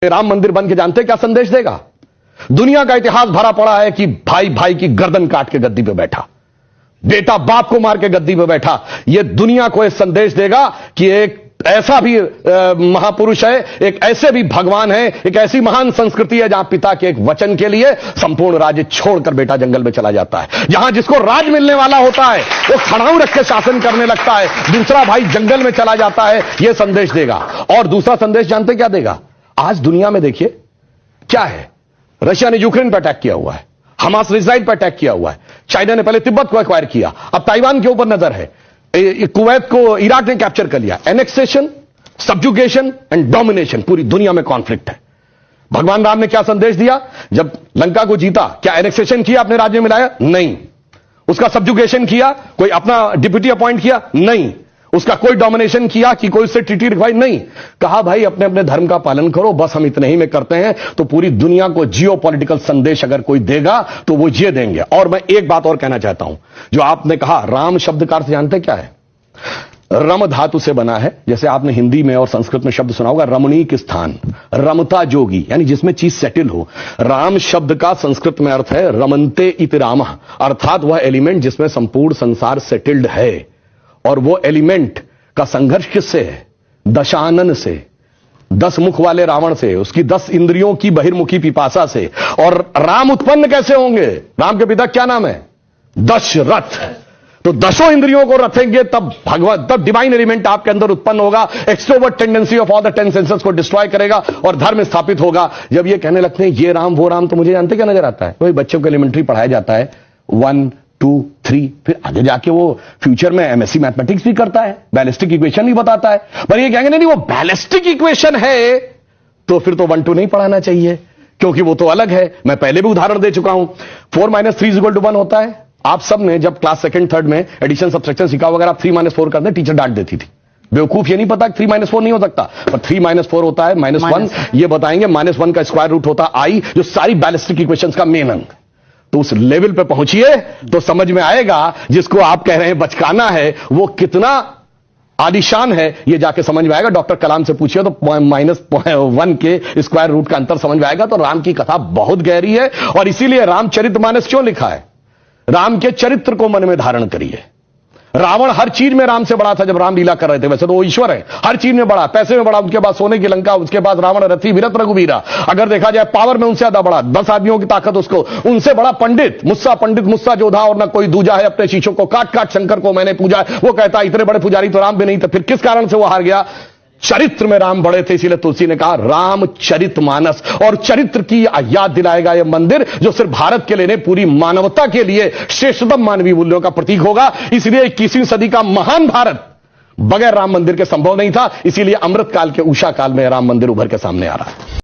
राम मंदिर बन के जानते क्या संदेश देगा? दुनिया का इतिहास भरा पड़ा है कि भाई भाई की गर्दन काट के गद्दी पे बैठा, बेटा बाप को मार के गद्दी पे बैठा। यह दुनिया को यह संदेश देगा कि एक ऐसा भी महापुरुष है, एक ऐसे भी भगवान है, एक ऐसी महान संस्कृति है जहां पिता के एक वचन के लिए संपूर्ण राज्य छोड़कर बेटा जंगल में चला जाता है। जहां जिसको राज मिलने वाला होता है वो खड़ाऊ रख के शासन करने लगता है, दूसरा भाई जंगल में चला जाता है। यह संदेश देगा। और दूसरा संदेश जानते क्या देगा? आज दुनिया में देखिए क्या है, रशिया ने यूक्रेन पर अटैक किया हुआ है, हमास ने इजराइल पर अटैक किया हुआ है, चाइना ने पहले तिब्बत को एक्वायर किया, अब ताइवान के ऊपर नजर है, कुवैत को इराक ने कैप्चर कर लिया। एनेक्सेशन, सब्जुगेशन एंड डोमिनेशन, पूरी दुनिया में कॉन्फ्लिक्ट है। भगवान राम ने क्या संदेश दिया? जब लंका को जीता, क्या एनेक्सेशन किया, अपने राज्य में मिलाया? नहीं। उसका सब्जुगेशन किया, कोई अपना डिप्यूटी अपॉइंट किया? नहीं। उसका कोई डोमिनेशन किया कि कोई उससे ट्रीटी रिक्वायर? नहीं। कहा भाई अपने अपने धर्म का पालन करो, बस हम इतने ही में करते हैं। तो पूरी दुनिया को जियो पॉलिटिकल संदेश अगर कोई देगा तो वो ये देंगे। और मैं एक बात और कहना चाहता हूं, जो आपने कहा राम शब्द का अर्थ जानते क्या है? रम धातु से बना है। जैसे आपने हिंदी में और संस्कृत में शब्द सुना होगा रमणीक स्थान, रमता जोगी, यानी जिसमें चीज सेटल हो। राम शब्द का संस्कृत में अर्थ है रमन्ते इति रामः, अर्थात वह एलिमेंट जिसमें संपूर्ण संसार सेटल्ड है। और वो एलिमेंट का संघर्ष किससे है? दशानन से, 10 मुख वाले रावण से, उसकी 10 इंद्रियों की बहिर्मुखी पिपासा से। और राम उत्पन्न कैसे होंगे? राम के पिता क्या नाम है? दशरथ। तो 10 इंद्रियों को रखेंगे तब भगवान, तब डिवाइन एलिमेंट आपके अंदर उत्पन्न होगा। Extrovert tendency of all the 10 senses को डिस्ट्रॉय करेगा और धर्म स्थापित होगा। जब ये कहने लगते हैं ये राम वो राम, तो मुझे जानते क्या नजर आता है? वही बच्चों को एलिमेंट्री पढ़ाया जाता है 1 2 3, फिर आगे जाके वो फ्यूचर में एमएससी मैथमेटिक्स भी करता है, बैलिस्टिक इक्वेशन भी बताता है। पर ये कहेंगे नहीं वो बैलिस्टिक इक्वेशन है, तो फिर तो 1 2 नहीं पढ़ाना चाहिए, क्योंकि वो तो अलग है। मैं पहले भी उदाहरण दे चुका हूं। 4 - 3 = 1 होता है। आप सब ने जब क्लास 2nd 3rd में एडिशन सब्सट्रैक्शन सीखा, अगर आप 3 - 4 करते टीचर डांट देती थी। बेवकूफ ये नहीं पता कि 3 - 4 नहीं हो सकता, पर 3 - 4 होता है। -1 ये बताएंगे, -1 का स्क्वायर रूट होता है i, जो सारी बैलिस्टिक इक्वेशंस का मेन अंग। तो उस लेवल पे पहुंचिए तो समझ में आएगा जिसको आप कह रहे हैं बचकाना है वो कितना आलीशान है, ये जाके समझ में आएगा। डॉक्टर कलाम से पूछिए तो -1 के स्क्वायर रूट का अंतर समझ में आएगा। तो राम की कथा बहुत गहरी है और इसीलिए रामचरितमानस क्यों लिखा है? राम के चरित्र को मन में धारण करिए। रावण हर चीज में राम से बड़ा था जब राम लीला कर रहे थे। वैसे तो वो ईश्वर है, हर चीज में बड़ा, पैसे में बड़ा, उनके बाद सोने की लंका, उसके बाद रावण रथी विरत रघुवीरा। अगर देखा जाए पावर में उनसे ज्यादा बड़ा, 10 आदमियों की ताकत उसको, उनसे बड़ा पंडित मुस्सा जोधा और ना कोई दूजा है। अपने शीशों को काट काट शंकर को मैंने पूजा। वो कहता इतने बड़े पुजारी तो राम भी नहीं थे। फिर किस कारण से वो हार गया? चरित्र में राम बड़े थे। इसीलिए तुलसी ने कहा रामचरितमानस। और चरित्र की याद दिलाएगा यह मंदिर, जो सिर्फ भारत के लिए नहीं पूरी मानवता के लिए श्रेष्ठतम मानवीय मूल्यों का प्रतीक होगा। इसलिए 21वीं सदी का महान भारत बगैर राम मंदिर के संभव नहीं था। इसीलिए अमृत काल के उषा काल में राम मंदिर उभर के सामने आ रहा है।